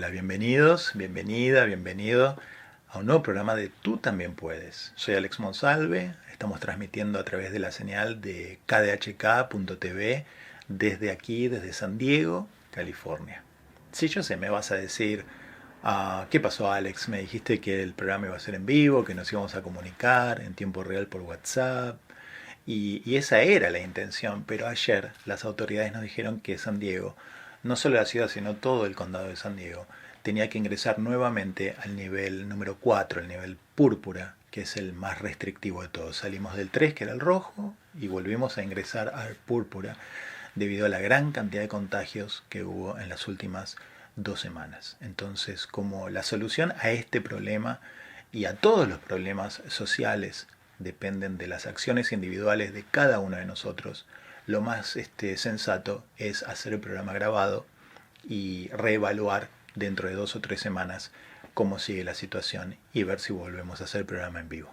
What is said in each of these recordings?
Hola, bienvenidos, bienvenido a un nuevo programa de Tú también puedes. Soy Alex Monsalve, estamos transmitiendo a través de la señal de kdhk.tv desde aquí, desde San Diego, California. Sí, yo sé, me vas a decir, ¿qué pasó, Alex? Me dijiste que el programa iba a ser en vivo, que nos íbamos a comunicar en tiempo real por WhatsApp. Y esa era la intención, pero ayer las autoridades nos dijeron que San Diego, no solo la ciudad, sino todo el condado de San Diego, tenía que ingresar nuevamente al nivel número 4, el nivel púrpura, que es el más restrictivo de todos. Salimos del 3, que era el rojo, y volvimos a ingresar al púrpura debido a la gran cantidad de contagios que hubo en las últimas 2 semanas. Entonces, como la solución a este problema y a todos los problemas sociales dependen de las acciones individuales de cada uno de nosotros, lo más sensato es hacer el programa grabado y reevaluar dentro de 2 o 3 semanas cómo sigue la situación y ver si volvemos a hacer el programa en vivo.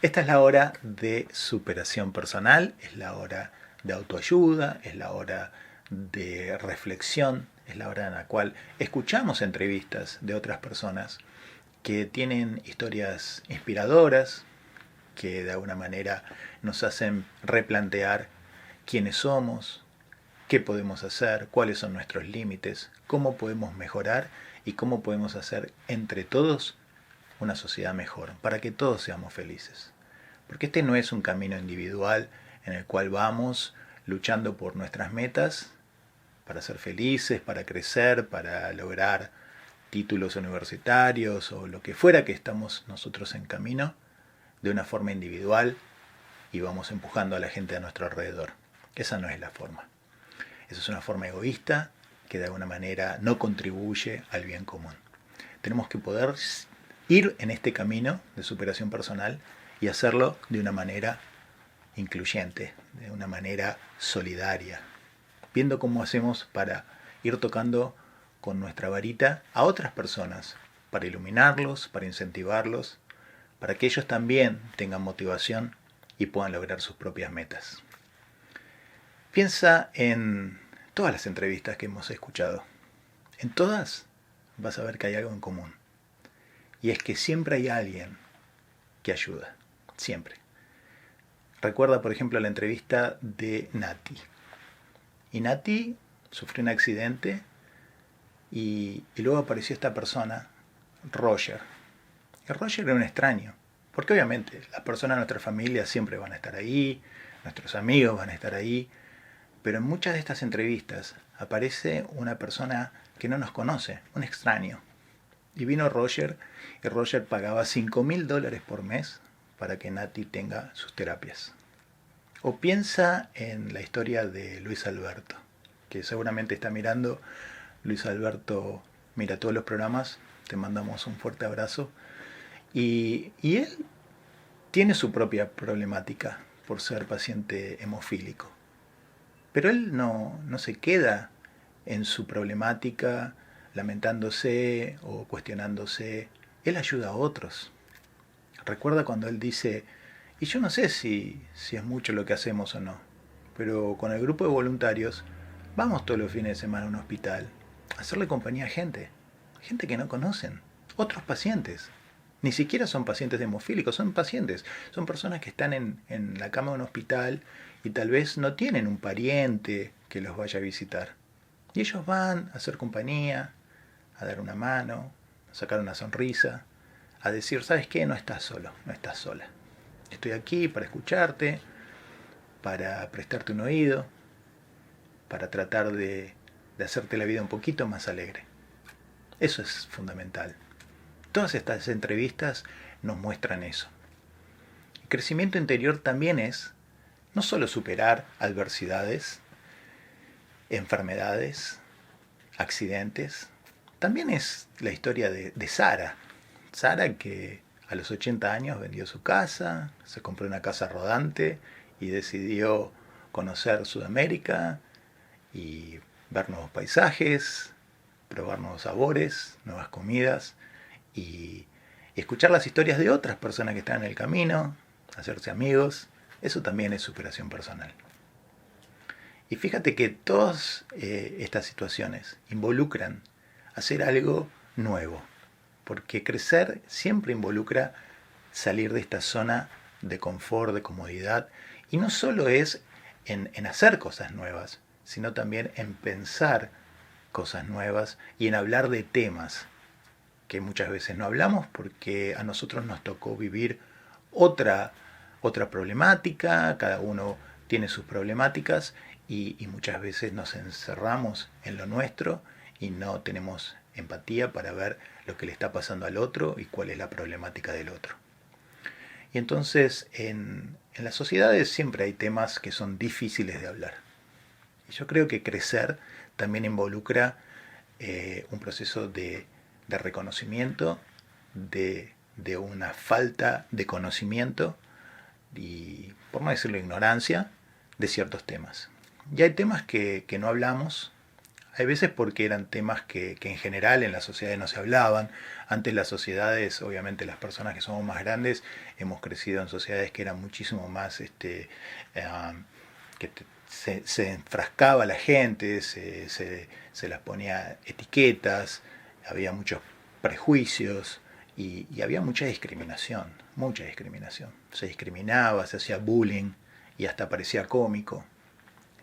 Esta es la hora de superación personal, es la hora de autoayuda, es la hora de reflexión, es la hora en la cual escuchamos entrevistas de otras personas que tienen historias inspiradoras, que de alguna manera nos hacen replantear quiénes somos, qué podemos hacer, cuáles son nuestros límites, cómo podemos mejorar y cómo podemos hacer entre todos una sociedad mejor, para que todos seamos felices. Porque este no es un camino individual en el cual vamos luchando por nuestras metas para ser felices, para crecer, para lograr títulos universitarios o lo que fuera que estamos nosotros en camino, de una forma individual y vamos empujando a la gente a nuestro alrededor. Esa no es la forma. Esa es una forma egoísta que de alguna manera no contribuye al bien común. Tenemos que poder ir en este camino de superación personal y hacerlo de una manera incluyente, de una manera solidaria, viendo cómo hacemos para ir tocando con nuestra varita a otras personas, para iluminarlos, para incentivarlos, para que ellos también tengan motivación y puedan lograr sus propias metas. Piensa en todas las entrevistas que hemos escuchado. En todas vas a ver que hay algo en común. Y es que siempre hay alguien que ayuda. Siempre. Recuerda, por ejemplo, la entrevista de Nati. Y Nati sufrió un accidente y luego apareció esta persona, Roger. Y Roger era un extraño, porque obviamente las personas de nuestra familia siempre van a estar ahí, nuestros amigos van a estar ahí, pero en muchas de estas entrevistas aparece una persona que no nos conoce, un extraño. Y vino Roger, y Roger pagaba $5,000 por mes para que Nati tenga sus terapias. O piensa en la historia de Luis Alberto, que seguramente está mirando. Luis Alberto mira todos los programas, te mandamos un fuerte abrazo. Y él tiene su propia problemática por ser paciente hemofílico. Pero él no se queda en su problemática lamentándose o cuestionándose. Él ayuda a otros. Recuerda cuando él dice, y yo no sé si es mucho lo que hacemos o no, pero con el grupo de voluntarios vamos todos los fines de semana a un hospital a hacerle compañía a gente que no conocen, otros pacientes. Ni siquiera son pacientes hemofílicos, son pacientes, son personas que están en la cama de un hospital y tal vez no tienen un pariente que los vaya a visitar. Y ellos van a hacer compañía, a dar una mano, a sacar una sonrisa, a decir, ¿sabes qué? No estás solo, no estás sola. Estoy aquí para escucharte, para prestarte un oído, para tratar de hacerte la vida un poquito más alegre. Eso es fundamental. Todas estas entrevistas nos muestran eso. El crecimiento interior también es no solo superar adversidades, enfermedades, accidentes, también es la historia de Sara. Sara, que a los 80 años vendió su casa, se compró una casa rodante y decidió conocer Sudamérica y ver nuevos paisajes, probar nuevos sabores, nuevas comidas y escuchar las historias de otras personas que están en el camino, hacerse amigos. Eso también es superación personal. Y fíjate que todas estas situaciones involucran hacer algo nuevo. Porque crecer siempre involucra salir de esta zona de confort, de comodidad. Y no solo es en hacer cosas nuevas, sino también en pensar cosas nuevas y en hablar de temas que muchas veces no hablamos porque a nosotros nos tocó vivir otra problemática, cada uno tiene sus problemáticas y muchas veces nos encerramos en lo nuestro y no tenemos empatía para ver lo que le está pasando al otro y cuál es la problemática del otro. Y entonces en las sociedades siempre hay temas que son difíciles de hablar. Y yo creo que crecer también involucra un proceso de reconocimiento de una falta de conocimiento y, por no decirlo, ignorancia de ciertos temas. Y hay temas que no hablamos, hay veces porque eran temas que en general en las sociedades no se hablaban. Antes las sociedades, obviamente las personas que somos más grandes, hemos crecido en sociedades que eran muchísimo más, se enfrascaba la gente, se las ponía etiquetas, había muchos prejuicios y había mucha discriminación, mucha discriminación. Se discriminaba, se hacía bullying y hasta parecía cómico.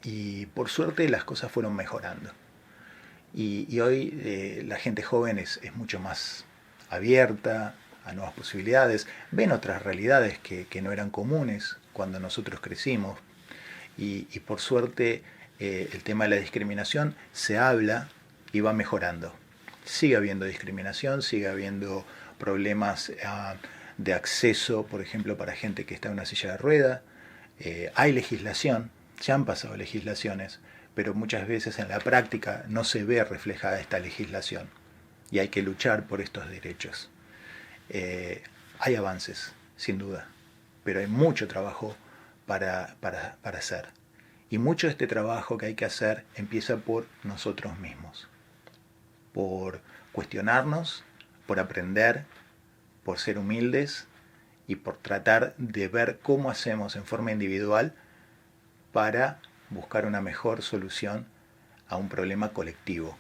Y por suerte las cosas fueron mejorando. Y hoy la gente joven es mucho más abierta a nuevas posibilidades, ven otras realidades que no eran comunes cuando nosotros crecimos. Y por suerte el tema de la discriminación se habla y va mejorando. Sigue habiendo discriminación, sigue habiendo problemas de acceso, por ejemplo, para gente que está en una silla de rueda. Hay legislación, se han pasado legislaciones, pero muchas veces en la práctica no se ve reflejada esta legislación y hay que luchar por estos derechos. Hay avances, sin duda, pero hay mucho trabajo para hacer. Y mucho de este trabajo que hay que hacer empieza por nosotros mismos, por cuestionarnos, por aprender, por ser humildes y por tratar de ver cómo hacemos en forma individual para buscar una mejor solución a un problema colectivo.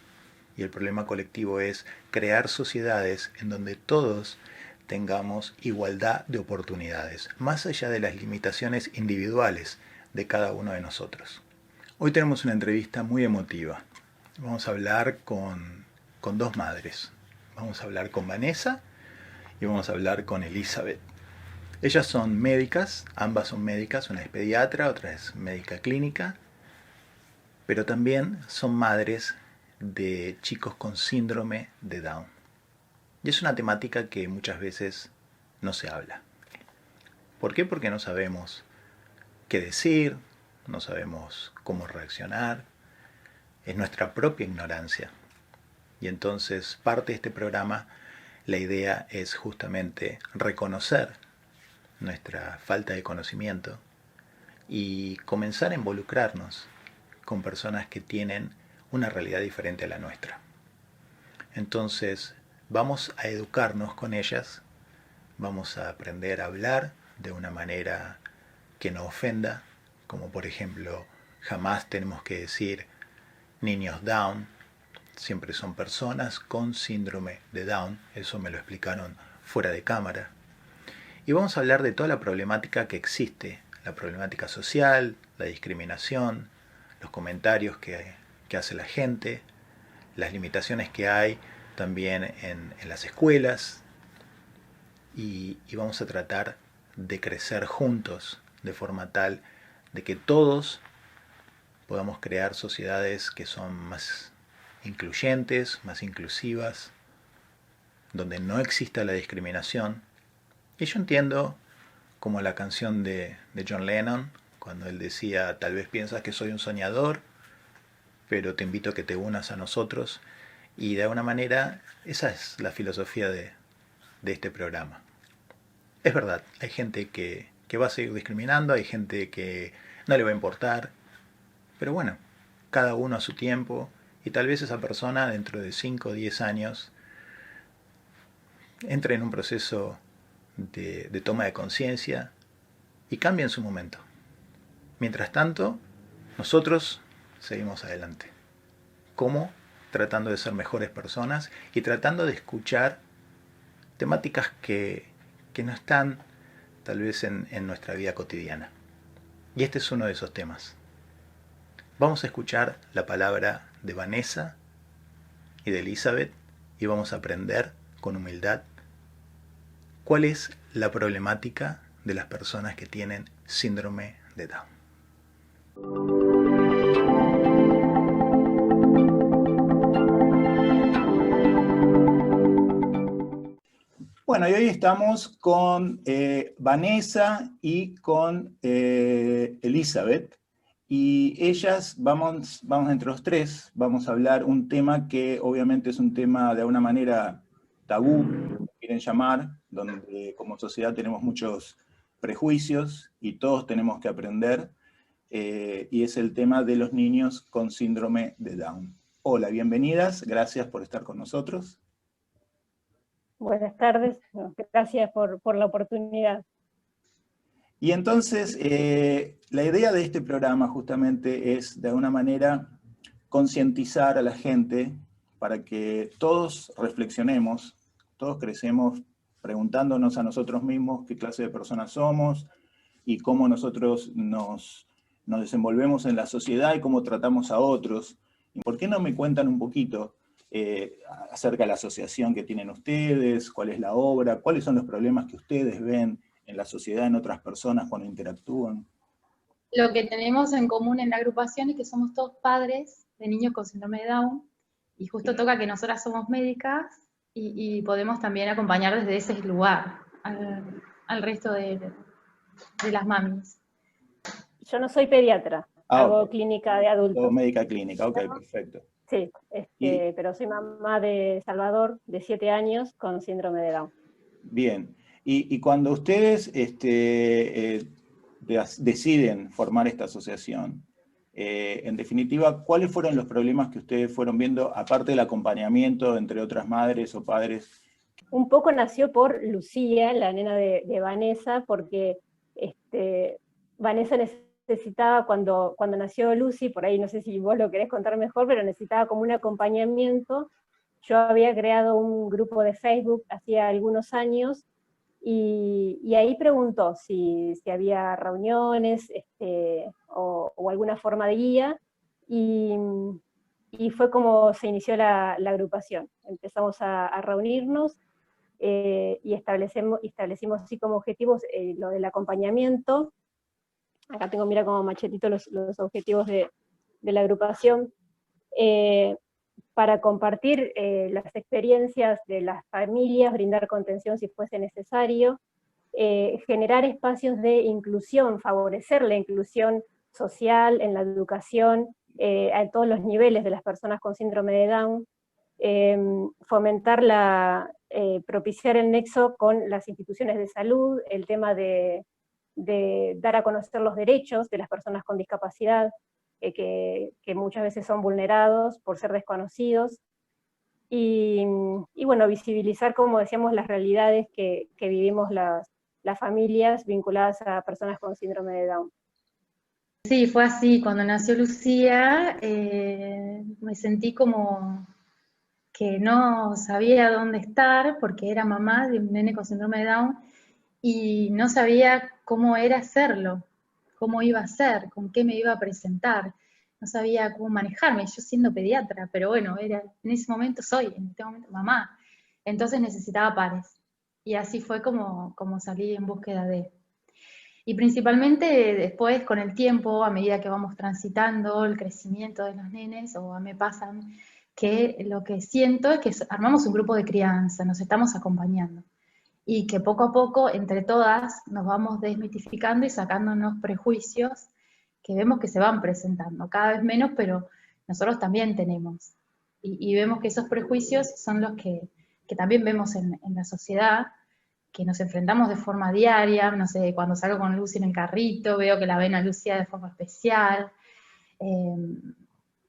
Y el problema colectivo es crear sociedades en donde todos tengamos igualdad de oportunidades, más allá de las limitaciones individuales de cada uno de nosotros. Hoy tenemos una entrevista muy emotiva. Vamos a hablar con dos madres. Vamos a hablar con Vanessa y vamos a hablar con Elizabeth. Ellas son médicas, ambas son médicas, una es pediatra, otra es médica clínica, pero también son madres de chicos con síndrome de Down. Y es una temática que muchas veces no se habla. ¿Por qué? Porque no sabemos qué decir, no sabemos cómo reaccionar, es nuestra propia ignorancia. Y entonces parte de este programa, la idea es justamente reconocer nuestra falta de conocimiento y comenzar a involucrarnos con personas que tienen una realidad diferente a la nuestra. Entonces vamos a educarnos con ellas, vamos a aprender a hablar de una manera que no ofenda, como por ejemplo, jamás tenemos que decir niños Down, siempre son personas con síndrome de Down, eso me lo explicaron fuera de cámara. Y vamos a hablar de toda la problemática que existe, la problemática social, la discriminación, los comentarios que hace la gente, las limitaciones que hay también en las escuelas, y vamos a tratar de crecer juntos de forma tal de que todos podamos crear sociedades que son más incluyentes, más inclusivas, donde no exista la discriminación. Y yo entiendo, como la canción de John Lennon, cuando él decía, tal vez piensas que soy un soñador, pero te invito a que te unas a nosotros. Y de alguna manera, esa es la filosofía de este programa. Es verdad, hay gente que va a seguir discriminando, hay gente que no le va a importar, pero bueno, cada uno a su tiempo, y tal vez esa persona dentro de 5 o 10 años entre en un proceso de toma de conciencia y cambie en su momento. Mientras tanto, nosotros seguimos adelante. ¿Cómo? tratando de ser mejores personas y tratando de escuchar temáticas que no están tal vez en nuestra vida cotidiana. Y este es uno de esos temas. Vamos a escuchar la palabra de Vanessa y de Elizabeth y vamos a aprender con humildad cuál es la problemática de las personas que tienen síndrome de Down. Bueno, y hoy estamos con Vanessa y con Elizabeth, y ellas vamos entre los tres, vamos a hablar un tema que obviamente es un tema de alguna manera tabú, como quieren llamar, donde como sociedad tenemos muchos prejuicios y todos tenemos que aprender, y es el tema de los niños con síndrome de Down. Hola, bienvenidas, gracias por estar con nosotros. Buenas tardes, gracias por la oportunidad. Y entonces, la idea de este programa justamente es, de alguna manera, concientizar a la gente para que todos reflexionemos, todos crecemos preguntándonos a nosotros mismos qué clase de personas somos y cómo nosotros nos desenvolvemos en la sociedad y cómo tratamos a otros. ¿Y por qué no me cuentan un poquito acerca de la asociación que tienen ustedes, cuál es la obra, cuáles son los problemas que ustedes ven en la sociedad, en otras personas cuando interactúan? Lo que tenemos en común en la agrupación es que somos todos padres de niños con síndrome de Down, y justo toca que nosotras somos médicas y podemos también acompañar desde ese lugar al resto de las mamis. Yo no soy pediatra, hago clínica de adultos. Médica clínica, ok, perfecto. Sí, pero soy mamá de Salvador, de 7 años, con síndrome de Down. Bien, y cuando ustedes deciden formar esta asociación, en definitiva, ¿cuáles fueron los problemas que ustedes fueron viendo, aparte del acompañamiento entre otras madres o padres? Un poco nació por Lucía, la nena de Vanessa, porque Vanessa necesitaba, cuando nació Lucy, por ahí no sé si vos lo querés contar mejor, pero necesitaba como un acompañamiento. Yo había creado un grupo de Facebook hacía algunos años, y ahí preguntó si había reuniones o alguna forma de guía, y fue como se inició la agrupación. Empezamos a reunirnos, y establecimos así como objetivos lo del acompañamiento. Acá tengo, mira, como machetito los objetivos de la agrupación. Para compartir las experiencias de las familias, brindar contención si fuese necesario, generar espacios de inclusión, favorecer la inclusión social en la educación, a todos los niveles de las personas con síndrome de Down, fomentar propiciar el nexo con las instituciones de salud, el tema de dar a conocer los derechos de las personas con discapacidad, que muchas veces son vulnerados por ser desconocidos, y bueno, visibilizar, como decíamos, las realidades que vivimos las familias vinculadas a personas con síndrome de Down. Sí, fue así. Cuando nació Lucía, me sentí como que no sabía dónde estar, porque era mamá de un nene con síndrome de Down, y no sabía cómo era hacerlo, cómo iba a ser, con qué me iba a presentar. No sabía cómo manejarme, yo siendo pediatra, pero bueno, en este momento mamá. Entonces necesitaba pares. Y así fue como salí en búsqueda de. Y principalmente después, con el tiempo, a medida que vamos transitando el crecimiento de los nenes, o me pasan, que lo que siento es que armamos un grupo de crianza, nos estamos acompañando. Y que poco a poco, entre todas, nos vamos desmitificando y sacándonos prejuicios que vemos que se van presentando, cada vez menos, pero nosotros también tenemos. Y vemos que esos prejuicios son los que también vemos en la sociedad, que nos enfrentamos de forma diaria. No sé, cuando salgo con Lucy en el carrito, veo que la ven a Lucía de forma especial,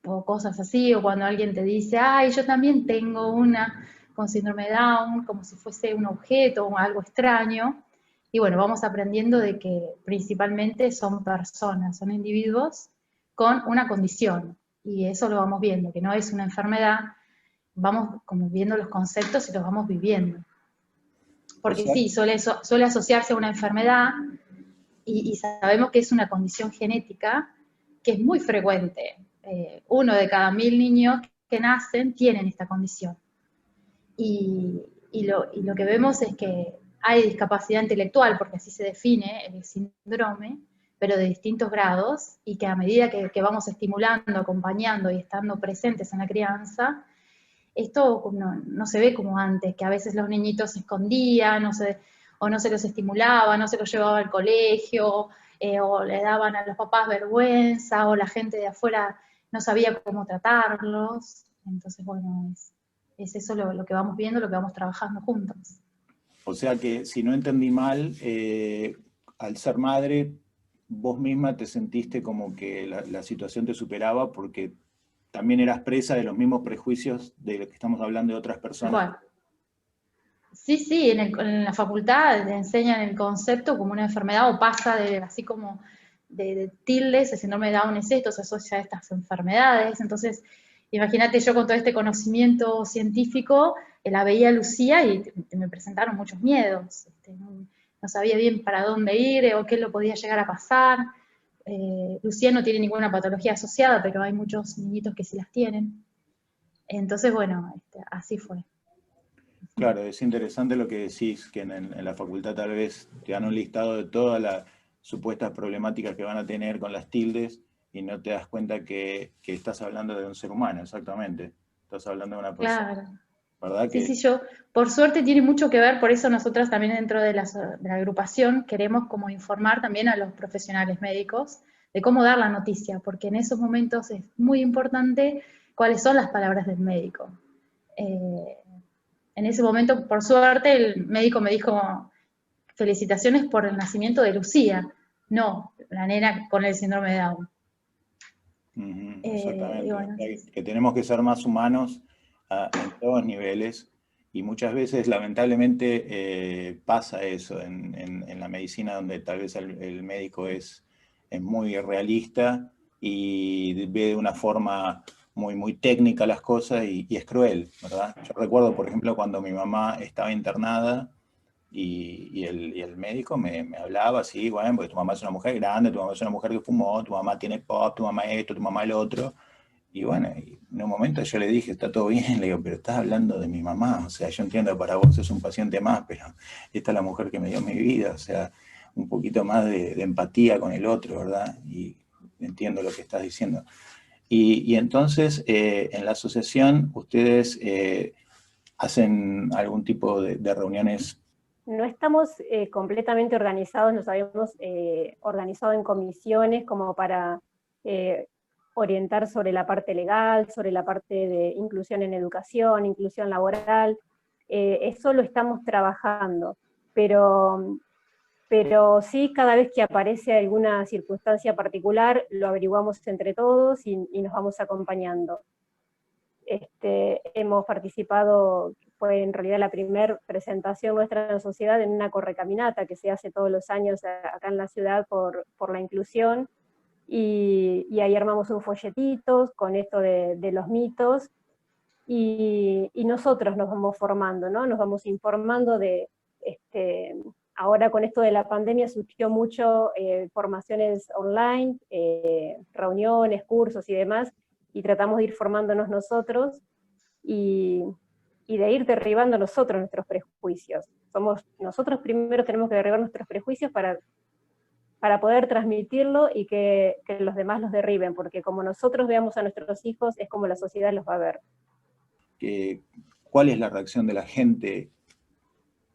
o cosas así, o cuando alguien te dice, ay, yo también tengo una con síndrome de Down, como si fuese un objeto o algo extraño. Y bueno, vamos aprendiendo de que principalmente son personas, son individuos con una condición, Y eso lo vamos viendo, que no es una enfermedad, vamos como viendo los conceptos y los vamos viviendo. Porque sí, suele asociarse a una enfermedad y sabemos que es una condición genética que es muy frecuente. 1 de cada 1000 niños que nacen tienen esta condición. Y lo que vemos es que hay discapacidad intelectual, porque así se define el síndrome, pero de distintos grados, y que a medida que vamos estimulando, acompañando y estando presentes en la crianza, esto no se ve como antes, que a veces los niñitos se escondían, o no se los estimulaba, no se los llevaba al colegio, o le daban a los papás vergüenza, o la gente de afuera no sabía cómo tratarlos. Entonces, bueno, es eso lo que vamos viendo, lo que vamos trabajando juntos. O sea que, si no entendí mal, al ser madre, vos misma te sentiste como que la situación te superaba porque también eras presa de los mismos prejuicios de lo que estamos hablando de otras personas. Bueno, sí, en la facultad te enseñan el concepto como una enfermedad, o pasa así como de tildes, el síndrome de Down es esto, se asocia a estas enfermedades. Entonces, imagínate, yo con todo este conocimiento científico, la veía a Lucía y me presentaron muchos miedos. No sabía bien para dónde ir o qué lo podía llegar a pasar. Lucía no tiene ninguna patología asociada, pero hay muchos niñitos que sí las tienen. Entonces, bueno, así fue. Claro, es interesante lo que decís, que en la facultad tal vez te dan un listado de todas las supuestas problemáticas que van a tener con las tildes y no te das cuenta que estás hablando de un ser humano, exactamente. Estás hablando de una persona. Claro. ¿Verdad? Sí, yo, por suerte tiene mucho que ver, por eso nosotras también dentro de la agrupación queremos como informar también a los profesionales médicos de cómo dar la noticia, porque en esos momentos es muy importante cuáles son las palabras del médico. En ese momento, por suerte, el médico me dijo, felicitaciones por el nacimiento de Lucía, no, la nena con el síndrome de Down. Exactamente, Bueno, que tenemos que ser más humanos en todos niveles, y muchas veces lamentablemente pasa eso en la medicina, donde tal vez el médico es muy realista y ve de una forma muy técnica las cosas y es cruel, ¿verdad? Yo recuerdo, por ejemplo, cuando mi mamá estaba internada y el médico me hablaba así, bueno, porque tu mamá es una mujer grande, tu mamá es una mujer que fumó, tu mamá tiene pop, tu mamá esto, tu mamá el otro. Y bueno, y en un momento yo le dije, está todo bien, le digo, pero estás hablando de mi mamá, o sea, yo entiendo que para vos es un paciente más, pero esta es la mujer que me dio mi vida, o sea, un poquito más de empatía con el otro, ¿verdad? Y entiendo lo que estás diciendo. Y entonces, en la asociación, ustedes hacen algún tipo de reuniones. No estamos completamente organizados, nos habíamos organizado en comisiones como para orientar sobre la parte legal, sobre la parte de inclusión en educación, inclusión laboral. Eso lo estamos trabajando, pero sí, cada vez que aparece alguna circunstancia particular, lo averiguamos entre todos y nos vamos acompañando. Hemos participado, fue en realidad la primera presentación nuestra en la sociedad en una correcaminata que se hace todos los años acá en la ciudad por la inclusión, y ahí armamos un folletito con esto de los mitos, y nosotros nos vamos formando, ¿no? Nos vamos informando de, ahora con esto de la pandemia surgió mucho formaciones online, reuniones, cursos y demás, y tratamos de ir formándonos nosotros y de ir derribando nosotros nuestros prejuicios. Nosotros primero tenemos que derribar nuestros prejuicios para poder transmitirlo y que los demás los derriben, porque como nosotros veamos a nuestros hijos, es como la sociedad los va a ver. ¿Cuál es la reacción de la gente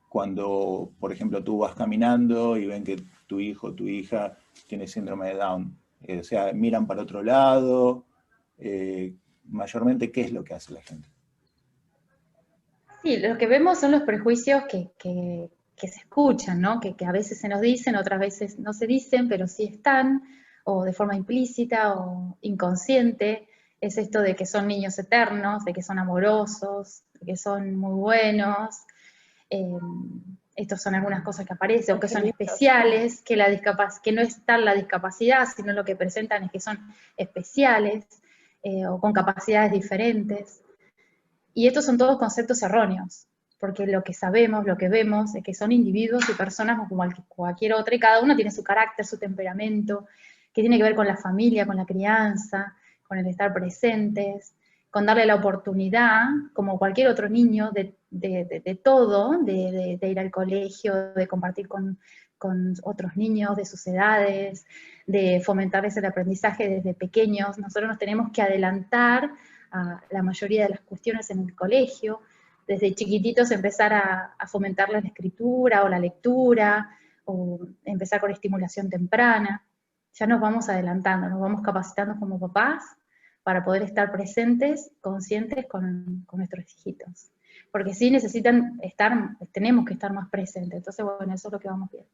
cuando, por ejemplo, tú vas caminando y ven que tu hijo o tu hija tiene síndrome de Down? O sea, miran para otro lado. Mayormente, ¿qué es lo que hace la gente? Sí, lo que vemos son los prejuicios que se escuchan, ¿no? Que a veces se nos dicen, otras veces no se dicen, pero sí están, o de forma implícita o inconsciente. Es esto de que son niños eternos, de que son amorosos, de que son muy buenos. Estas son algunas cosas que aparecen, o que son especiales, que no es tal la discapacidad, sino lo que presentan es que son especiales. o con capacidades diferentes. Y estos son todos conceptos erróneos, porque lo que sabemos, lo que vemos, es que son individuos y personas como cualquier otra, y cada uno tiene su carácter, su temperamento, que tiene que ver con la familia, con la crianza, con el estar presentes, con darle la oportunidad, como cualquier otro niño, de todo, de ir al colegio, de compartir con otros niños de sus edades, de fomentarles el aprendizaje desde pequeños. Nosotros nos tenemos que adelantar a la mayoría de las cuestiones en el colegio, desde chiquititos empezar a fomentarles la escritura o la lectura, o empezar con estimulación temprana. Ya nos vamos adelantando, nos vamos capacitando como papás para poder estar presentes, conscientes con nuestros hijitos. Porque sí necesitan tenemos que estar más presentes. Entonces, bueno, eso es lo que vamos viendo.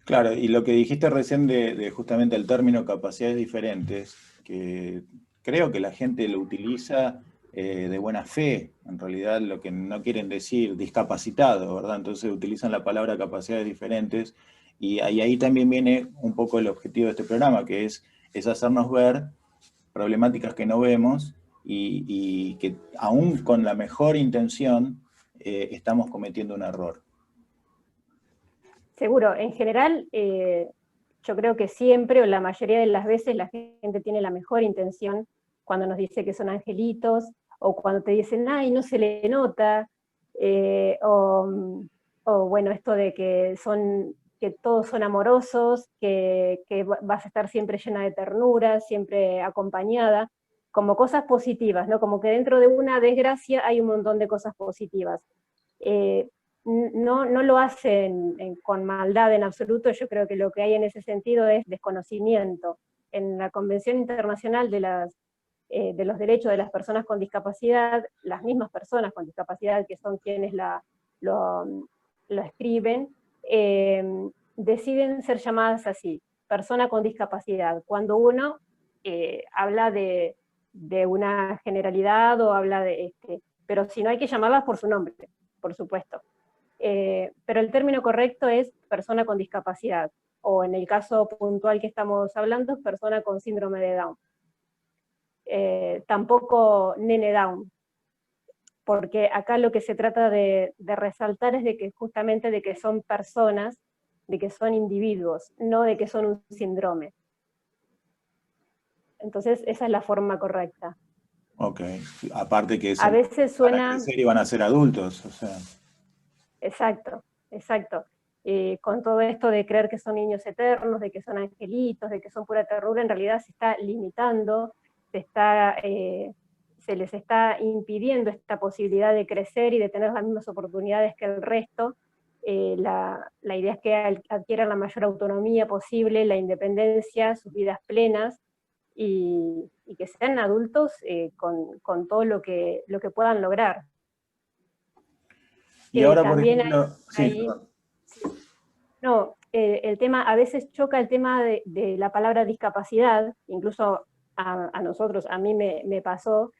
Claro, y lo que dijiste recién de justamente el término capacidades diferentes, que creo que la gente lo utiliza de buena fe, en realidad lo que no quieren decir discapacitado, ¿verdad? Entonces utilizan la palabra capacidades diferentes, y ahí también viene un poco el objetivo de este programa, que es hacernos ver problemáticas que no vemos y que aún con la mejor intención estamos cometiendo un error. Seguro, en general, yo creo que siempre o la mayoría de las veces la gente tiene la mejor intención cuando nos dice que son angelitos, o cuando te dicen, ay, no se le nota, o bueno, esto de que todos son amorosos, que vas a estar siempre llena de ternura, siempre acompañada, como cosas positivas, ¿no? Como que dentro de una desgracia hay un montón de cosas positivas. No lo hacen con maldad en absoluto. Yo creo que lo que hay en ese sentido es desconocimiento. En la Convención Internacional de los Derechos de las Personas con Discapacidad, las mismas personas con discapacidad, que son quienes lo escriben, deciden ser llamadas así, persona con discapacidad, cuando uno habla de una generalidad o habla pero si no, hay que llamarlas por su nombre, por supuesto. Pero el término correcto es persona con discapacidad, o en el caso puntual que estamos hablando, persona con síndrome de Down. Tampoco nene Down, porque acá lo que se trata de resaltar es de que justamente de que son personas, de que son individuos, no de que son un síndrome. Entonces esa es la forma correcta. Ok, aparte que A veces suena... van a crecer y van a ser adultos, o sea. Exacto, exacto. Con todo esto de creer que son niños eternos, de que son angelitos, de que son pura ternura, en realidad se está limitando, se les está impidiendo esta posibilidad de crecer y de tener las mismas oportunidades que el resto. La idea es que adquieran la mayor autonomía posible, la independencia, sus vidas plenas, y que sean adultos con todo lo que puedan lograr. Y ahora, por También ejemplo, sí, no, el tema, a veces choca el tema de la palabra discapacidad, incluso a nosotros, a mí me pasó,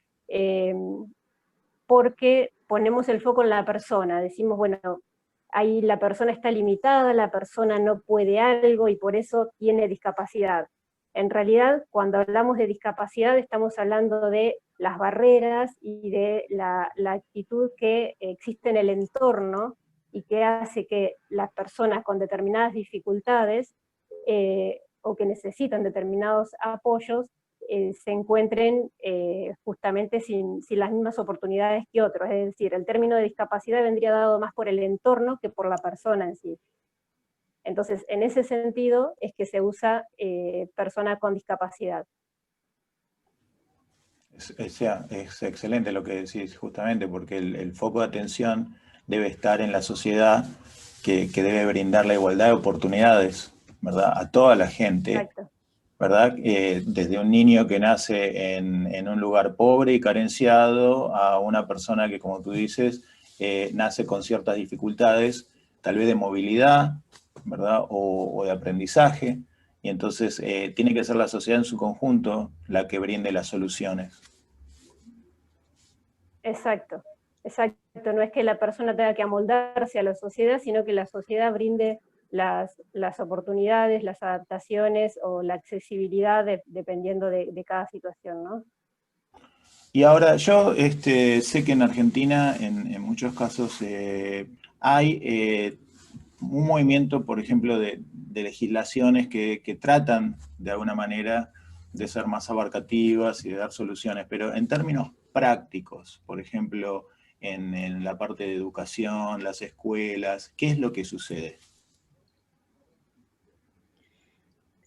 porque ponemos el foco en la persona, decimos, bueno, ahí la persona está limitada, la persona no puede algo y por eso tiene discapacidad. En realidad, cuando hablamos de discapacidad, estamos hablando de las barreras y de la actitud que existe en el entorno y que hace que las personas con determinadas dificultades o que necesitan determinados apoyos se encuentren justamente sin las mismas oportunidades que otros. Es decir, el término de discapacidad vendría dado más por el entorno que por la persona en sí. Entonces, en ese sentido es que se usa persona con discapacidad. es excelente lo que decís, justamente, porque el foco de atención debe estar en la sociedad que debe brindar la igualdad de oportunidades, ¿verdad? A toda la gente. Exacto. ¿Verdad? Desde un niño que nace en un lugar pobre y carenciado a una persona que, como tú dices, nace con ciertas dificultades, tal vez de movilidad, ¿verdad? O de aprendizaje, y entonces tiene que ser la sociedad en su conjunto la que brinde las soluciones. Exacto, exacto. No es que la persona tenga que amoldarse a la sociedad, sino que la sociedad brinde las oportunidades, las adaptaciones o la accesibilidad dependiendo de cada situación, ¿no? Y ahora, yo sé que en Argentina, en muchos casos, hay un movimiento, por ejemplo, de legislaciones que tratan, de alguna manera, de ser más abarcativas y de dar soluciones, pero en términos prácticos, por ejemplo, en la parte de educación, las escuelas, ¿qué es lo que sucede?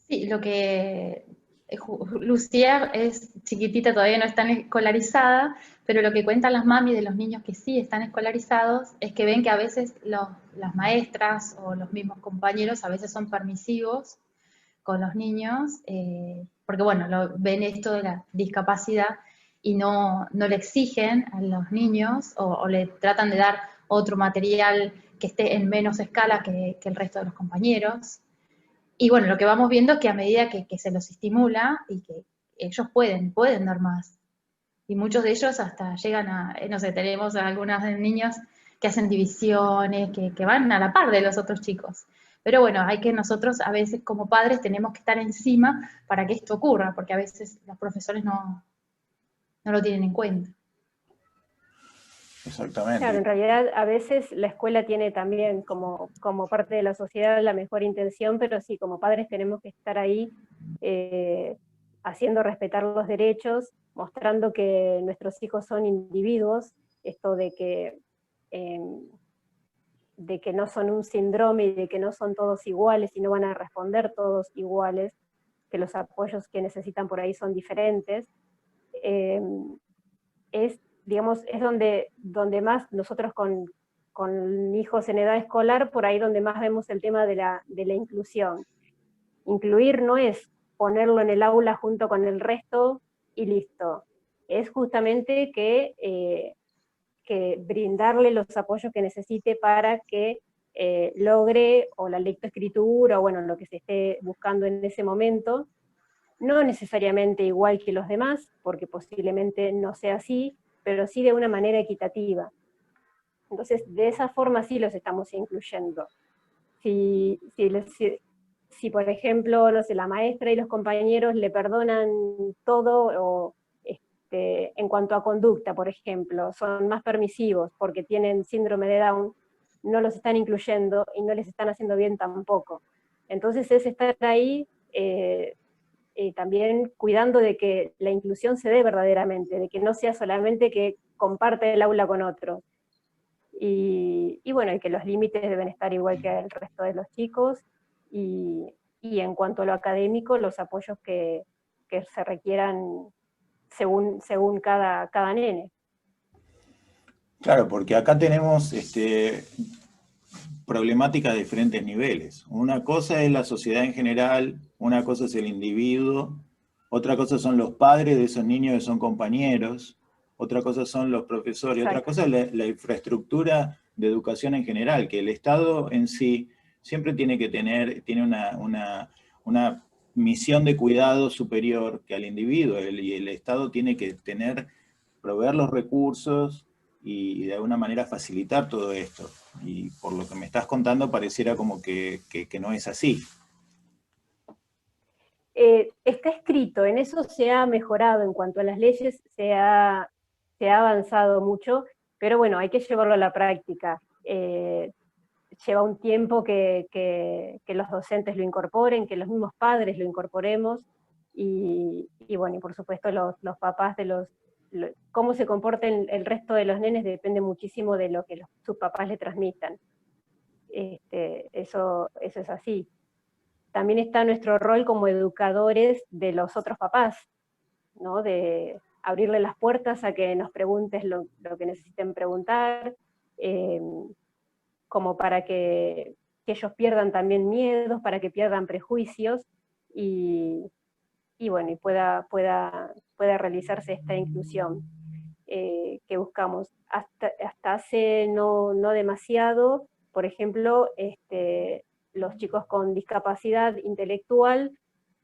Sí, lo que Lucía es chiquitita, todavía no está escolarizada, pero lo que cuentan las mamis de los niños que sí están escolarizados es que ven que a veces las maestras o los mismos compañeros a veces son permisivos con los niños, porque bueno, ven esto de la discapacidad y no le exigen a los niños o le tratan de dar otro material que esté en menos escala que el resto de los compañeros. Y bueno, lo que vamos viendo es que a medida que se los estimula y que ellos pueden dar más. Y muchos de ellos hasta llegan a, no sé, tenemos algunas niñas que hacen divisiones, que van a la par de los otros chicos. Pero bueno, hay que nosotros a veces como padres tenemos que estar encima para que esto ocurra, porque a veces los profesores no lo tienen en cuenta. Exactamente. Claro, en realidad a veces la escuela tiene también como parte de la sociedad la mejor intención, pero sí, como padres tenemos que estar ahí haciendo respetar los derechos, mostrando que nuestros hijos son individuos, esto de que no son un síndrome y de que no son todos iguales y no van a responder todos iguales, que los apoyos que necesitan por ahí son diferentes. Digamos, es donde más nosotros con hijos en edad escolar, por ahí donde más vemos el tema de la inclusión. Incluir no es ponerlo en el aula junto con el resto y listo. Es justamente que brindarle los apoyos que necesite para que logre o la lectoescritura o bueno, lo que se esté buscando en ese momento, no necesariamente igual que los demás, porque posiblemente no sea así, pero sí de una manera equitativa. Entonces, de esa forma sí los estamos incluyendo. Si por ejemplo, no sé, la maestra y los compañeros le perdonan todo, o en cuanto a conducta, por ejemplo, son más permisivos porque tienen síndrome de Down, no los están incluyendo y no les están haciendo bien tampoco. Entonces es estar ahí también cuidando de que la inclusión se dé verdaderamente, de que no sea solamente que comparte el aula con otro. Y bueno, y que los límites deben estar igual que el resto de los chicos, y en cuanto a lo académico, los apoyos que se requieran según cada nene. Claro, porque acá tenemos problemáticas de diferentes niveles. Una cosa es la sociedad en general, una cosa es el individuo, otra cosa son los padres de esos niños que son compañeros, otra cosa son los profesores, Exacto. otra cosa es la infraestructura de educación en general, que el Estado en sí siempre tiene una misión de cuidado superior que al individuo, y el Estado tiene que proveer los recursos y de alguna manera facilitar todo esto. Y por lo que me estás contando pareciera como que no es así. Está escrito, en eso se ha mejorado, en cuanto a las leyes se ha avanzado mucho, pero bueno, hay que llevarlo a la práctica. Lleva un tiempo que los docentes lo incorporen, que los mismos padres lo incorporemos, y bueno, y por supuesto los papás cómo se comporten el resto de los nenes depende muchísimo de lo que sus papás le transmitan. Eso es así. También está nuestro rol como educadores de los otros papás, ¿no? De abrirle las puertas a que nos preguntes lo que necesiten preguntar, como para que ellos pierdan también miedos, para que pierdan prejuicios, y bueno, y pueda realizarse esta inclusión que buscamos. Hasta hace no demasiado, por ejemplo, los chicos con discapacidad intelectual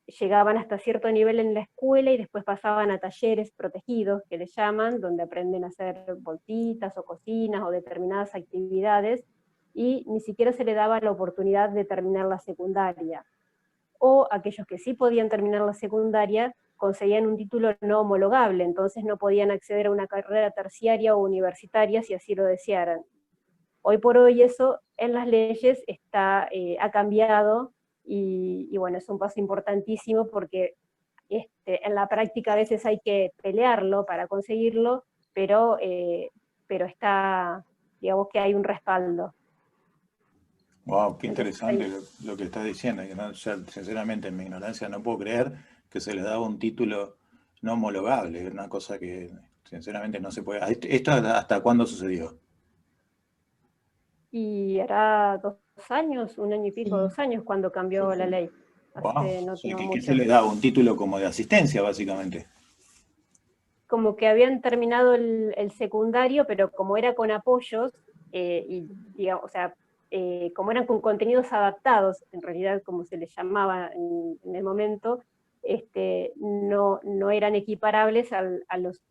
llegaban hasta cierto nivel en la escuela y después pasaban a talleres protegidos, que les llaman, donde aprenden a hacer voltitas o cocinas o determinadas actividades, y ni siquiera se le daba la oportunidad de terminar la secundaria. O aquellos que sí podían terminar la secundaria conseguían un título no homologable, entonces no podían acceder a una carrera terciaria o universitaria si así lo desearan. Hoy por hoy eso en las leyes ha cambiado, y bueno, es un paso importantísimo porque en la práctica a veces hay que pelearlo para conseguirlo, pero digamos que hay un respaldo. Wow, qué interesante lo que estás diciendo. Que no, yo, sinceramente, en mi ignorancia no puedo creer que se les daba un título no homologable. Es una cosa que sinceramente no se puede. ¿Esto hasta cuándo sucedió? Y hará 2 años, 1 año y pico, Sí, 2 años cuando cambió sí, la sí. ley. Wow. Hace O no, sea, no ¿qué se mucho. les daba? Un título como de asistencia, básicamente. Como que habían terminado el secundario, pero como era con apoyos, y digamos, o sea, como eran con contenidos adaptados, en realidad como se les llamaba en el momento, no eran equiparables a los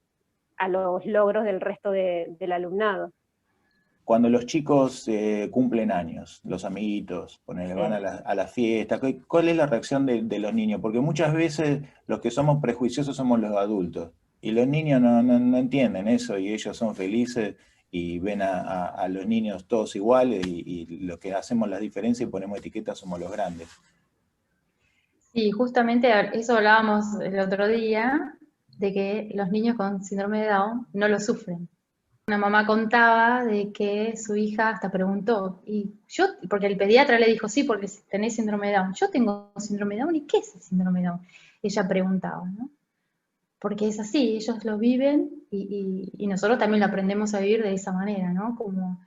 logros del resto del alumnado. Cuando los chicos cumplen años, los amiguitos, ponele, van Sí. a la fiesta, ¿cuál es la reacción de los niños? Porque muchas veces los que somos prejuiciosos somos los adultos, y los niños no entienden eso, y ellos son felices y ven a los niños todos iguales, y lo que hacemos las diferencias y ponemos etiquetas somos los grandes. Sí, justamente eso hablábamos el otro día, de que los niños con síndrome de Down no lo sufren. Una mamá contaba de que su hija hasta preguntó, porque el pediatra le dijo, sí, porque tenés síndrome de Down. Yo tengo síndrome de Down, ¿y qué es el síndrome de Down? Ella preguntaba, ¿no? Porque es así, ellos lo viven y nosotros también lo aprendemos a vivir de esa manera, ¿no? Como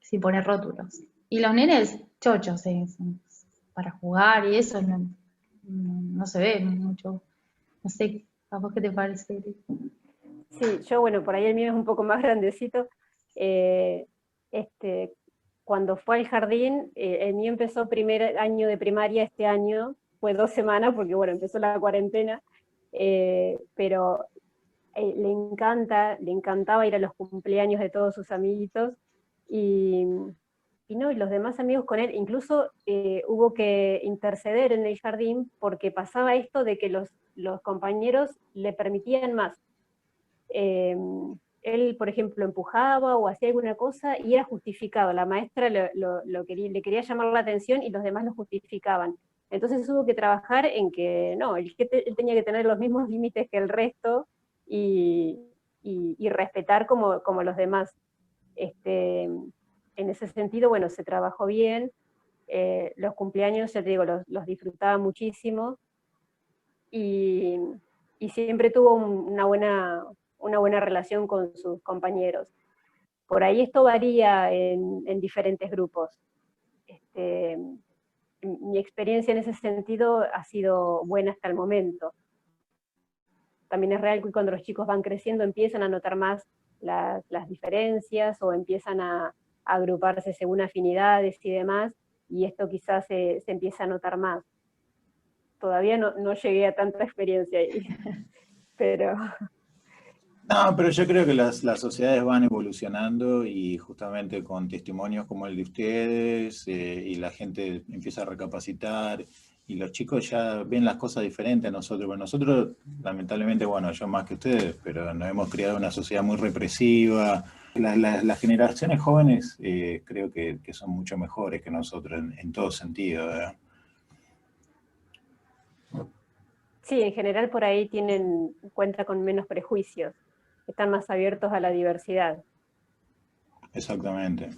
sin poner rótulos. Y los nenes chochos, para jugar y eso no se ve mucho. No sé, ¿a vos qué te parece? Sí, yo, bueno, por ahí el mío es un poco más grandecito. Eh, este, Cuando fue al jardín, el mío empezó primer año de primaria este año, fue 2 semanas porque, bueno, empezó la cuarentena, pero le encantaba ir a los cumpleaños de todos sus amiguitos, y, y no, y los demás amigos con él, incluso hubo que interceder en el jardín porque pasaba esto de que los compañeros le permitían más. Eh, Él, por ejemplo, empujaba o hacía alguna cosa y era justificado. La maestra le quería llamar la atención y los demás lo justificaban. Entonces hubo que trabajar en que no, él tenía que tener los mismos límites que el resto, y, y respetar como los demás. En ese sentido, bueno, se trabajó bien. Los cumpleaños, ya te digo, los disfrutaba muchísimo, y, y siempre tuvo una buena relación con sus compañeros. Por ahí esto varía en diferentes grupos. Mi experiencia en ese sentido ha sido buena hasta el momento. También es real que cuando los chicos van creciendo empiezan a notar más las diferencias, o empiezan a agruparse según afinidades y demás, y esto quizás se empieza a notar más. Todavía no llegué a tanta experiencia ahí, pero... No, pero yo creo que las sociedades van evolucionando, y justamente con testimonios como el de ustedes, y la gente empieza a recapacitar, y los chicos ya ven las cosas diferentes a nosotros. Bueno, nosotros, lamentablemente, bueno, yo más que ustedes, pero nos hemos criado en una sociedad muy represiva. Las generaciones jóvenes creo que son mucho mejores que nosotros en todo sentido, ¿verdad? Sí, en general por ahí cuenta con menos prejuicios, están más abiertos a la diversidad. Exactamente.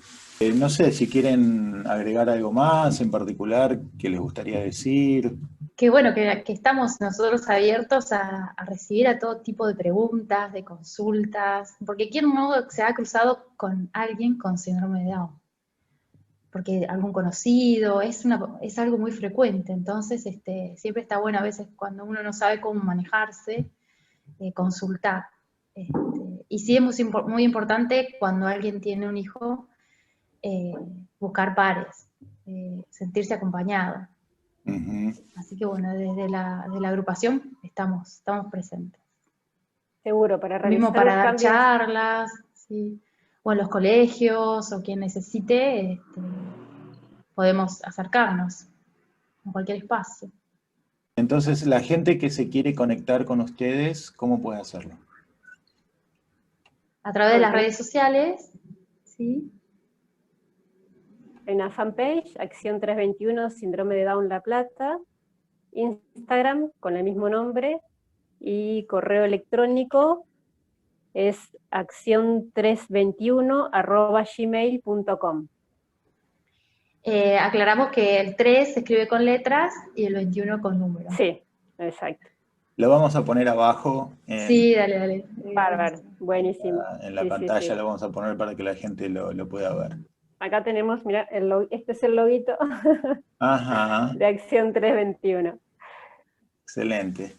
No sé si quieren agregar algo más en particular que les gustaría decir. Que bueno, que estamos nosotros abiertos a recibir a todo tipo de preguntas, de consultas, porque quién no se ha cruzado con alguien con síndrome de Down, porque algún conocido, es algo muy frecuente, entonces siempre está bueno a veces cuando uno no sabe cómo manejarse, consultar. Y sí es muy importante cuando alguien tiene un hijo, buscar pares, sentirse acompañado. Uh-huh. Así que bueno, desde la agrupación estamos presentes. Seguro, para Mismo realizar para dar cambios. charlas, sí. o en los colegios, o quien necesite, podemos acercarnos a cualquier espacio. Entonces, la gente que se quiere conectar con ustedes, ¿cómo puede hacerlo? A través de las redes sociales, ¿sí? En la fanpage, Acción 321, Síndrome de Down La Plata, Instagram con el mismo nombre, y correo electrónico es accion321@gmail.com. Aclaramos que el 3 se escribe con letras y el 21 con números. Sí, exacto. Lo vamos a poner abajo Sí, dale. Bárbaro, buenísimo. en la Sí, pantalla, sí. lo vamos a poner para que la gente lo pueda ver. Acá tenemos, mira, este es el loguito Ajá, de Acción 321. excelente.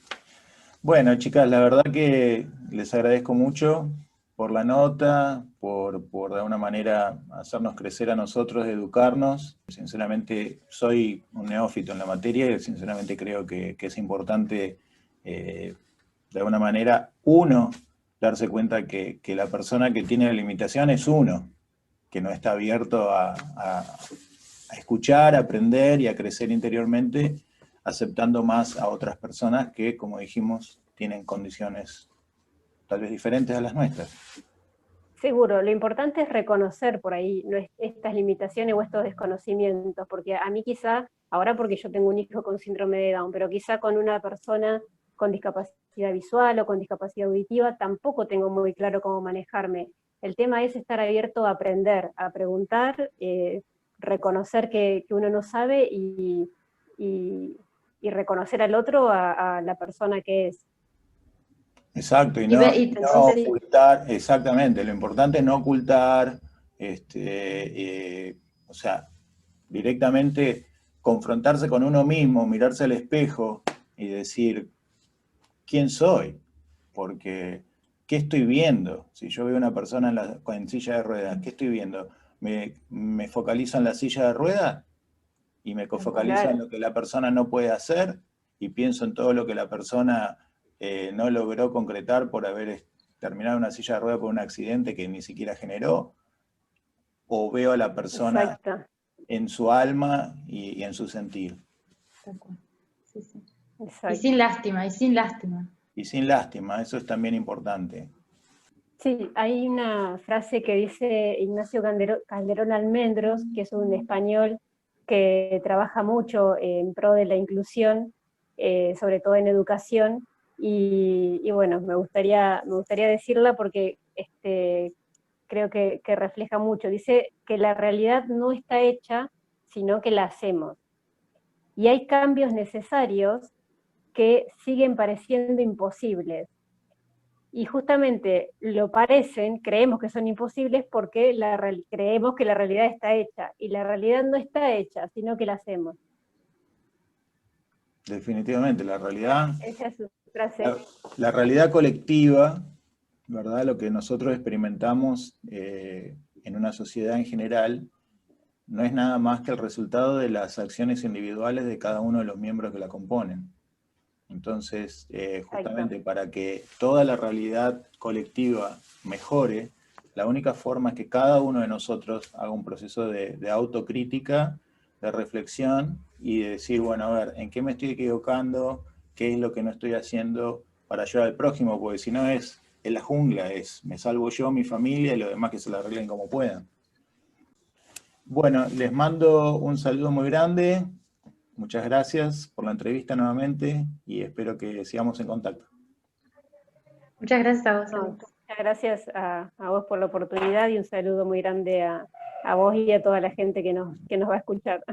Bueno, chicas, la verdad que les agradezco mucho por la nota, por de alguna manera hacernos crecer a nosotros, educarnos. Sinceramente, soy un neófito en la materia y sinceramente creo que es importante, de alguna manera, uno, darse cuenta que la persona que tiene la limitación es uno, que no está abierto a escuchar, a aprender y a crecer interiormente, aceptando más a otras personas que, como dijimos, tienen condiciones tal vez diferentes a las nuestras. Seguro, lo importante es reconocer por ahí estas limitaciones o estos desconocimientos, porque a mí quizá, ahora porque yo tengo un hijo con síndrome de Down, pero quizá con una persona con discapacidad visual o con discapacidad auditiva tampoco tengo muy claro cómo manejarme. El tema es estar abierto a aprender, a preguntar, reconocer que uno no sabe y reconocer al otro, a la persona que es. Exacto, y no ocultar, exactamente, lo importante es no ocultar, o sea, directamente confrontarse con uno mismo, mirarse al espejo y decir, ¿quién soy? Porque, ¿qué estoy viendo? Si yo veo una persona en silla de ruedas, ¿qué estoy viendo? ¿Me focalizo en la silla de ruedas? Y me focalizo en lo que la persona no puede hacer y pienso en todo lo que la persona no logró concretar por haber terminado una silla de ruedas por un accidente que ni siquiera generó, o veo a la persona en su alma y en su sentir. Sí. Y sin lástima. Y sin lástima, eso es también importante. Sí, hay una frase que dice Ignacio Calderón Almendros, que es un español que trabaja mucho en pro de la inclusión, sobre todo en educación, y bueno, me gustaría decirla porque creo que refleja mucho. Dice que la realidad no está hecha, sino que la hacemos. Y hay cambios necesarios que siguen pareciendo imposibles. Y justamente lo parecen, creemos que son imposibles porque creemos que la realidad está hecha, y la realidad no está hecha, sino que la hacemos. Definitivamente, la realidad... Esa es su frase. La realidad colectiva, ¿verdad? Lo que nosotros experimentamos en una sociedad en general, no es nada más que el resultado de las acciones individuales de cada uno de los miembros que la componen. Entonces, justamente para que toda la realidad colectiva mejore, la única forma es que cada uno de nosotros haga un proceso de autocrítica, de reflexión y de decir, bueno, a ver, ¿en qué me estoy equivocando? ¿Qué es lo que no estoy haciendo para ayudar al prójimo? Porque si no es la jungla, me salvo yo, mi familia y los demás que se la arreglen como puedan. Bueno, les mando un saludo muy grande. Muchas gracias por la entrevista nuevamente y espero que sigamos en contacto. Muchas gracias a vos. Muchas gracias a vos por la oportunidad y un saludo muy grande a vos y a toda la gente que nos va a escuchar.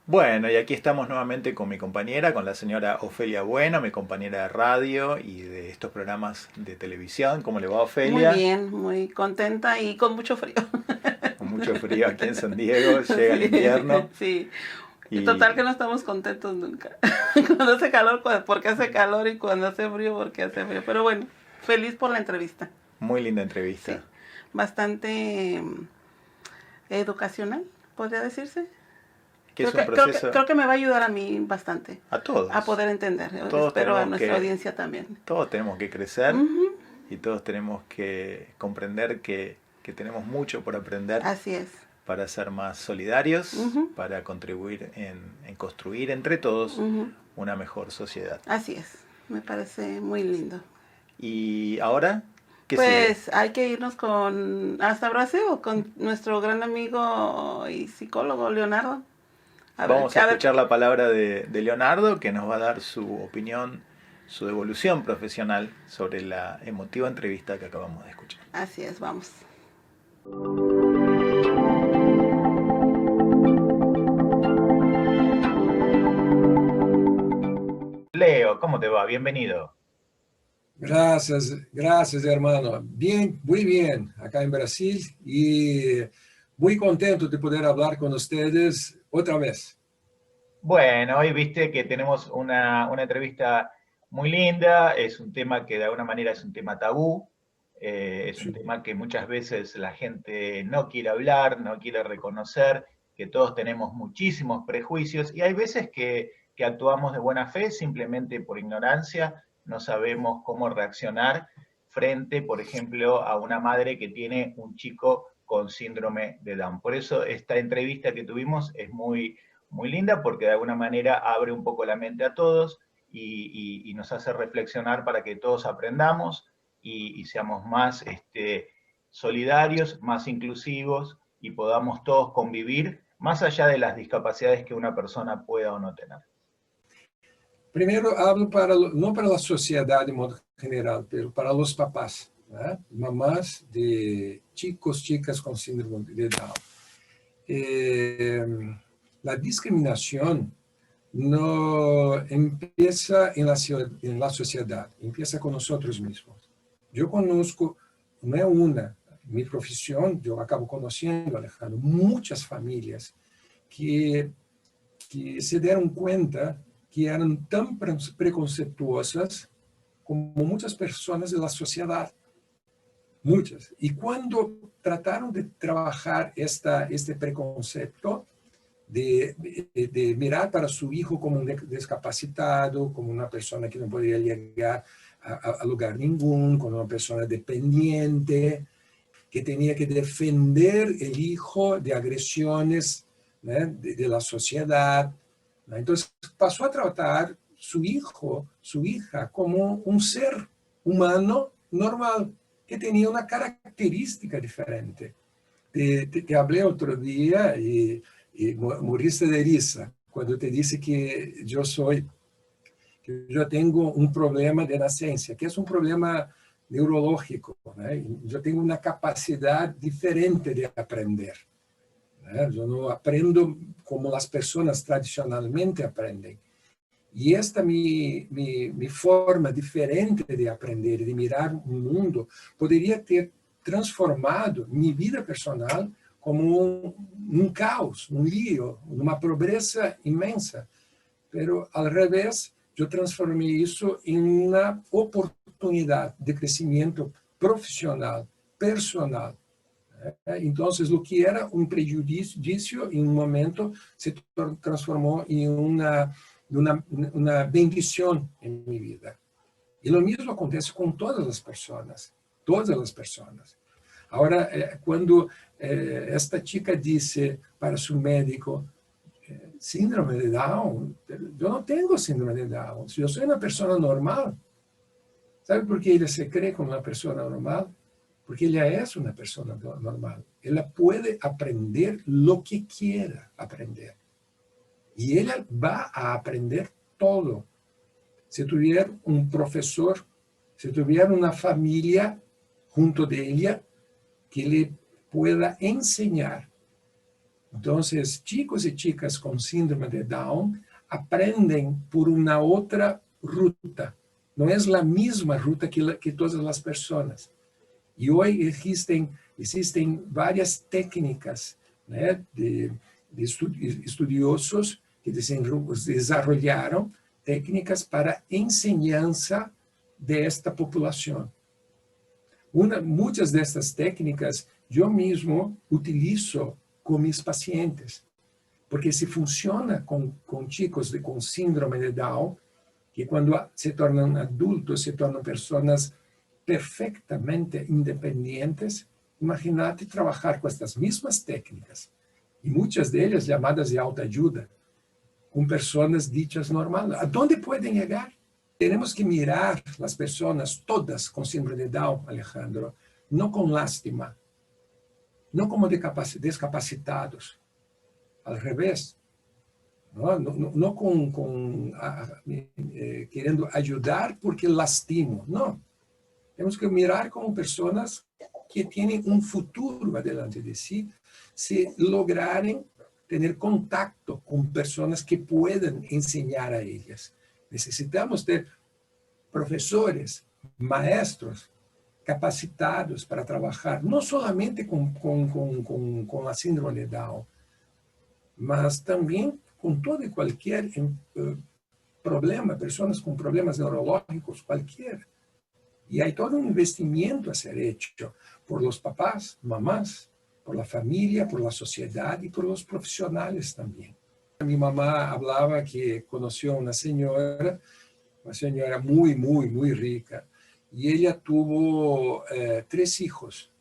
Bueno, y aquí estamos nuevamente con mi compañera, con la señora Ofelia Bueno, mi compañera de radio y de estos programas de televisión. ¿Cómo le va, Ofelia? Muy bien, muy contenta y con mucho frío. Con mucho frío aquí en San Diego, llega el invierno. Sí. Y total que no estamos contentos nunca. Cuando hace calor, porque hace calor, y cuando hace frío, porque hace frío. Pero bueno, feliz por la entrevista. Muy linda entrevista. Sí. Bastante educacional, podría decirse. Creo que me va a ayudar a mí bastante. A todos. A poder entender. Espero a nuestra audiencia también. Todos tenemos que crecer y todos tenemos que comprender que que tenemos mucho por aprender. Así es. Para ser más solidarios, para contribuir en construir entre todos una mejor sociedad. Así es, me parece muy lindo. ¿Y ahora qué pues sigue? hay que irnos hasta Brasil con nuestro gran amigo y psicólogo Leonardo. Vamos a escuchar la palabra de Leonardo, que nos va a dar su opinión, su evolución profesional sobre la emotiva entrevista que acabamos de escuchar. Así es, vamos. Leo, ¿cómo te va? Bienvenido. Gracias hermano. Bien, muy bien, acá en Brasil y muy contento de poder hablar con ustedes otra vez. Bueno, hoy viste que tenemos una entrevista muy linda, es un tema que de alguna manera es un tema tabú, es un tema que muchas veces la gente no quiere hablar, no quiere reconocer, que todos tenemos muchísimos prejuicios y hay veces que actuamos de buena fe simplemente por ignorancia, no sabemos cómo reaccionar frente, por ejemplo, a una madre que tiene un chico con síndrome de Down. Por eso esta entrevista que tuvimos es muy, muy linda porque de alguna manera abre un poco la mente a todos y nos hace reflexionar para que todos aprendamos y seamos más solidarios, más inclusivos y podamos todos convivir más allá de las discapacidades que una persona pueda o no tener. Primero hablo no para la sociedad de modo general, pero para los papás, ¿eh? Mamás de chicos, chicas con síndrome de Down. La discriminación no empieza en la sociedad, empieza con nosotros mismos. Yo conozco, no es una, mi profesión, yo acabo conociendo, Alejandro, muchas familias que se dieron cuenta que eran tan preconceituosas como muchas personas de la sociedad. Muchas. Y cuando trataron de trabajar este preconcepto, de mirar para su hijo como un discapacitado, como una persona que no podría llegar a lugar ningún, como una persona dependiente, que tenía que defender el hijo de agresiones, ¿no?, de la sociedad. Entonces pasó a tratar su hijo, su hija, como un ser humano normal, que tenía una característica diferente. Te hablé otro día y moriste de risa cuando te dije que yo tengo un problema de nacencia, que es un problema neurológico, ¿no? Yo tengo una capacidad diferente de aprender. Yo no aprendo como las personas tradicionalmente aprenden. Y esta mi forma diferente de aprender, de mirar un mundo, podría ter transformado mi vida personal como un caos, un lío, una pobreza inmensa. Pero al revés, yo transformé eso en una oportunidad de crecimiento profesional, personal. Entonces, lo que era un prejuicio en un momento se transformó en una bendición en mi vida. Y lo mismo acontece con todas las personas, todas las personas. Ahora, cuando esta chica dice para su médico, síndrome de Down, yo no tengo síndrome de Down, yo soy una persona normal. ¿Sabe por qué ella se cree como una persona normal? Porque ella es una persona normal. Ella puede aprender lo que quiera aprender. Y ella va a aprender todo. Si tuviera un profesor, si tuviera una familia junto de ella que le pueda enseñar. Entonces, chicos y chicas con síndrome de Down aprenden por una otra ruta. No es la misma ruta que todas las personas. Y hoy existen varias técnicas, ¿no?, de estudiosos que desarrollaron técnicas para enseñanza de esta población. Muchas de estas técnicas yo mismo utilizo con mis pacientes, porque si funciona con chicos con síndrome de Down, que cuando se tornan adultos, se tornan personas perfectamente independientes, Imagínate trabajar con estas mismas técnicas, y muchas de ellas llamadas de autoayuda, con personas dichas normales. ¿A dónde pueden llegar? Tenemos que mirar las personas, todas con síndrome de Down, Alejandro, no con lástima, no como discapacitados, al revés, no queriendo ayudar porque lastimo, no. Tenemos que mirar como personas que tienen un futuro adelante de sí, si lograren tener contacto con personas que puedan enseñar a ellas. Necesitamos ter professores, maestros capacitados para trabalhar, não somente com a síndrome de Down, mas também com todo e qualquer problema, pessoas com problemas neurológicos, qualquer. E há todo um investimento a ser hecho por los papás, mamás, por la familia, por la sociedad y por los profesionales también. Mi mamá hablaba que conoció a una señora muy, muy, muy rica, y ella tuvo 3 hijos,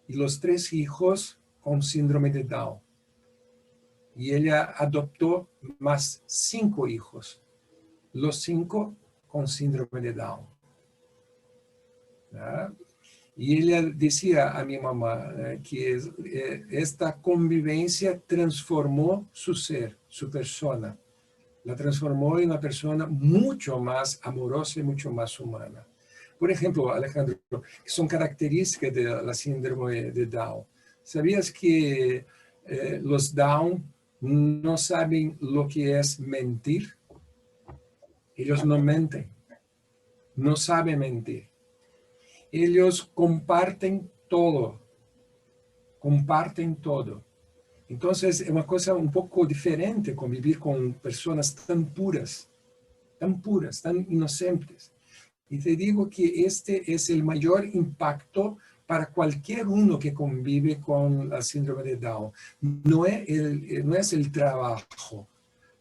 y los 3 hijos con síndrome de Down. Y ella adoptó más 5 hijos, los 5 con síndrome de Down. ¿Ah? Y ella decía a mi mamá que esta convivencia transformó su ser, su persona. La transformó en una persona mucho más amorosa y mucho más humana. Por ejemplo, Alejandro, que son características de la síndrome de Down. ¿Sabías que los Down no saben lo que es mentir? Ellos no menten, no saben mentir. Ellos comparten todo. Entonces, es una cosa un poco diferente convivir con personas tan puras, tan inocentes. Y te digo que este es el mayor impacto para cualquier uno que convive con la síndrome de Down. No es el trabajo,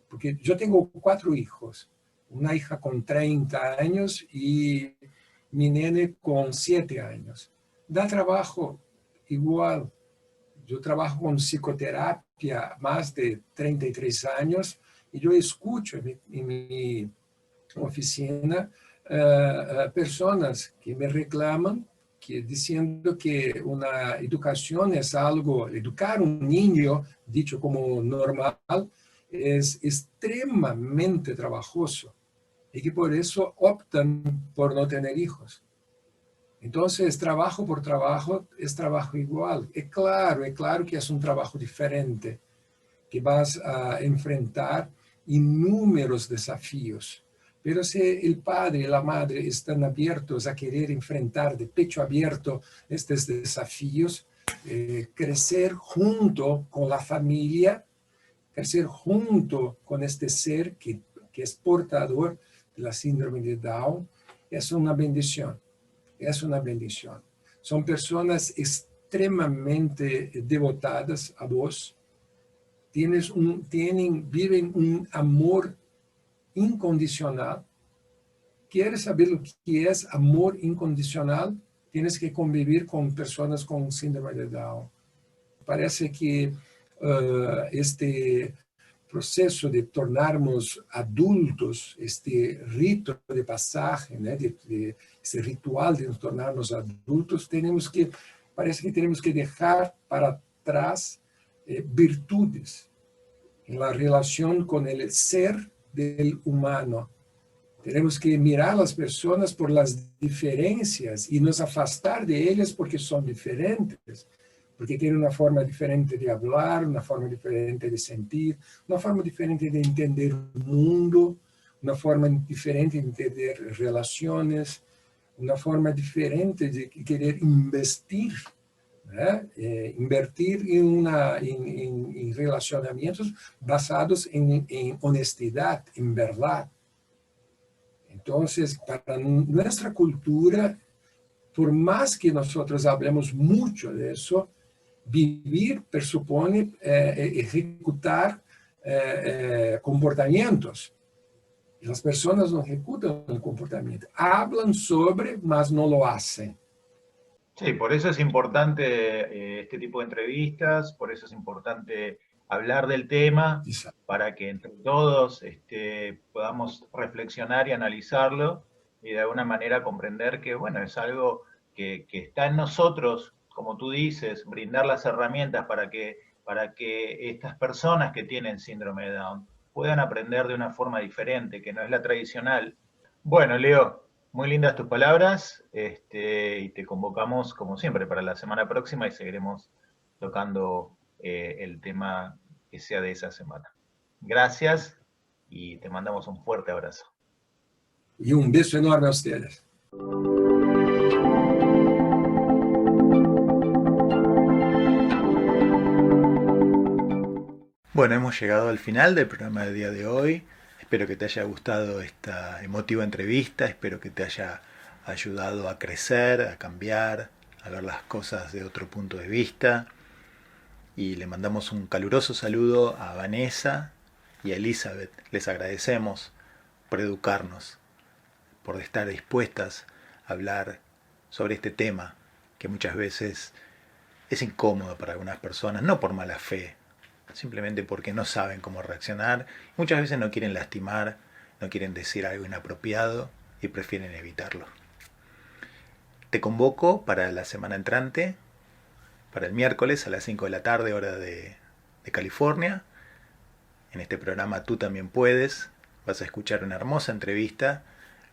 porque yo tengo 4 hijos, una hija con 30 años y mi nene con 7 años. Da trabajo igual. Yo trabajo con psicoterapia más de 33 años y yo escucho en mi oficina personas que me reclaman, diciendo que una educación es algo, educar a un niño, dicho como normal, es extremadamente trabajoso. Y que por eso optan por no tener hijos. Entonces, trabajo por trabajo es trabajo igual. Es claro que es un trabajo diferente, que vas a enfrentar inúmeros desafíos. Pero si el padre y la madre están abiertos a querer enfrentar de pecho abierto estos desafíos, crecer junto con la familia, crecer junto con este ser que es portador la síndrome de Down, es una bendición, Son personas extremadamente devotadas a vos, viven un amor incondicional. ¿Quieres saber lo que es amor incondicional? Tienes que convivir con personas con síndrome de Down. Parece que este proceso de tornarnos adultos, este rito de pasaje, ¿no? Este ritual de tornarnos adultos, parece que tenemos que dejar para atrás virtudes en la relación con el ser del humano. Tenemos que mirar a las personas por las diferencias y nos afastar de ellas porque son diferentes. Porque tienen una forma diferente de hablar, una forma diferente de sentir, una forma diferente de entender el mundo, una forma diferente de entender relaciones, una forma diferente de querer invertir en relacionamientos basados en honestidad, en verdad. Entonces, para nuestra cultura, por más que nosotros hablemos mucho de eso, vivir presupone ejecutar comportamientos. Y las personas no ejecutan el comportamiento. Hablan sobre, mas no lo hacen. Sí, por eso es importante este tipo de entrevistas, por eso es importante hablar del tema, Quizá. para que entre todos podamos reflexionar y analizarlo y de alguna manera comprender que, bueno, es algo que está en nosotros, como tú dices, brindar las herramientas para que estas personas que tienen síndrome de Down puedan aprender de una forma diferente, que no es la tradicional. Bueno, Leo, muy lindas tus palabras, y te convocamos como siempre para la semana próxima y seguiremos tocando el tema que sea de esa semana. Gracias y te mandamos un fuerte abrazo. Y un beso enorme a ustedes. Bueno, hemos llegado al final del programa del día de hoy. Espero que te haya gustado esta emotiva entrevista, espero que te haya ayudado a crecer, a cambiar, a ver las cosas de otro punto de vista. Y le mandamos un caluroso saludo a Vanessa y a Elizabeth. Les agradecemos por educarnos, por estar dispuestas a hablar sobre este tema que muchas veces es incómodo para algunas personas, no por mala fe, simplemente porque no saben cómo reaccionar. Muchas veces no quieren lastimar, no quieren decir algo inapropiado y prefieren evitarlo. Te convoco para la semana entrante, para el miércoles a las 5 de la tarde, hora de California. En este programa Tú También Puedes. Vas a escuchar una hermosa entrevista.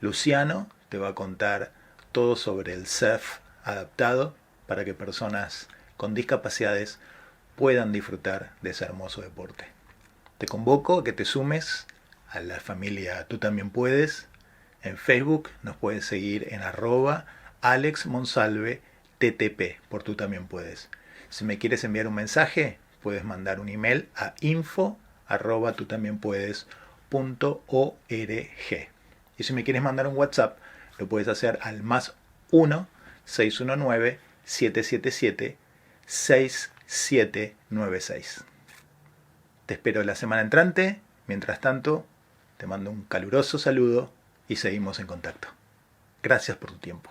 Luciano te va a contar todo sobre el surf adaptado para que personas con discapacidades puedan disfrutar de ese hermoso deporte. Te convoco a que te sumes a la familia Tú También Puedes. En Facebook nos puedes seguir en @AlexMonsalveTTP por Tú También Puedes. Si me quieres enviar un mensaje, puedes mandar un email a info@tutambienpuedes.org. Y si me quieres mandar un WhatsApp, lo puedes hacer al +1 619 777 6796. Te espero la semana entrante. Mientras tanto, te mando un caluroso saludo y seguimos en contacto. Gracias por tu tiempo.